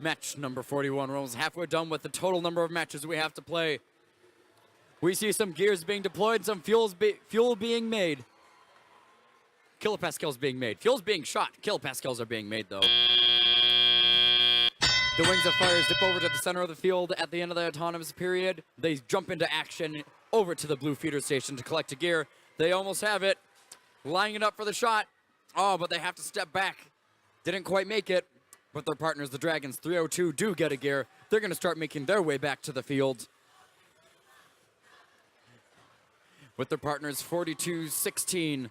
Match number 41. We're almost halfway done with the total number of matches we have to play. We see some gears being deployed, some fuel being made. Kilopascals being made. Fuel's being shot. Kilopascals are being made, though. The Wings of Fire dip over to the center of the field at the end of the autonomous period. They jump into action over to the blue feeder station to collect a gear. They almost have it. Lining it up for the shot. Oh, but they have to step back. Didn't quite make it. But their partners, the Dragons 302, do get a gear. They're going to start making their way back to the field. With their partners 4216,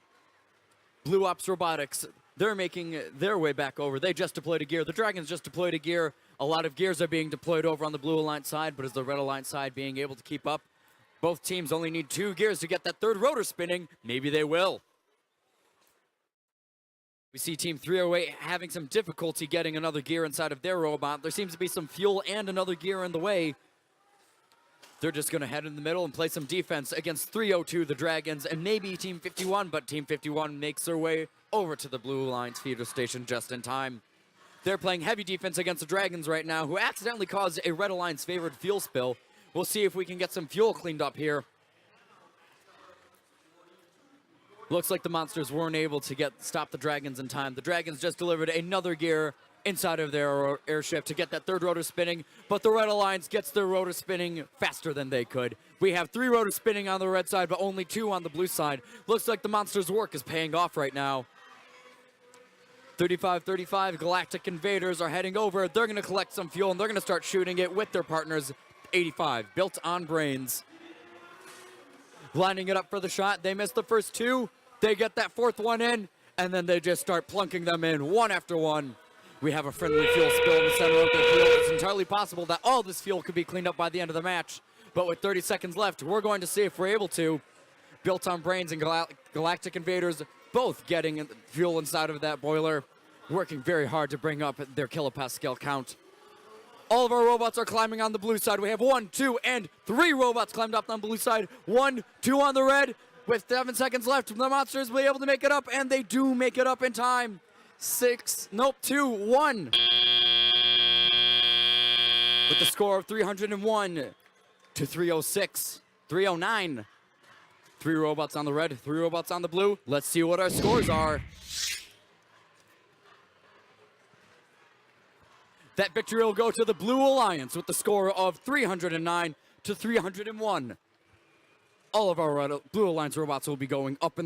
Blue Ops Robotics, they're making their way back over. They just deployed a gear. The Dragons just deployed a gear. A lot of gears are being deployed over on the Blue Alliance side, but is the Red Alliance side being able to keep up? Both teams only need 2 gears to get that third rotor spinning. Maybe they will. We see Team 308 having some difficulty getting another gear inside of their robot. There seems to be some fuel and another gear in the way. They're just going to head in the middle and play some defense against 302, the Dragons, and maybe Team 51, but Team 51 makes their way over to the Blue Alliance feeder station just in time. They're playing heavy defense against the Dragons right now, who accidentally caused a Red Alliance favored fuel spill. We'll see if we can get some fuel cleaned up here. Looks like the monsters weren't able to stop the Dragons in time. The Dragons just delivered another gear inside of their airship to get that third rotor spinning, but the Red Alliance gets their rotor spinning faster than they could. We have 3 rotors spinning on the red side, but only 2 on the blue side. Looks like the monsters' work is paying off right now. 35-35, Galactic Invaders are heading over. They're going to collect some fuel, and they're going to start shooting it with their partners, 85, built on brains. Lining it up for the shot. They missed the first 2. They get that 4th one in, and then they just start plunking them in one after one. We have a friendly fuel spill in the center of the field. It's entirely possible that all this fuel could be cleaned up by the end of the match. But with 30 seconds left, we're going to see if we're able to. Built on Brains and Galactic Invaders both getting fuel inside of that boiler, working very hard to bring up their kilopascal count. All of our robots are climbing on the blue side. We have 1, 2, and 3 robots climbed up on the blue side. 1, 2 on the red. With 7 seconds left, the monsters will be able to make it up, and they do make it up in time. 2, 1. With the score of 301 to 306, 309. 3 robots on the red, 3 robots on the blue. Let's see what our scores are. That victory will go to the Blue Alliance with the score of 309 to 301. All of our Blue Alliance robots will be going up in the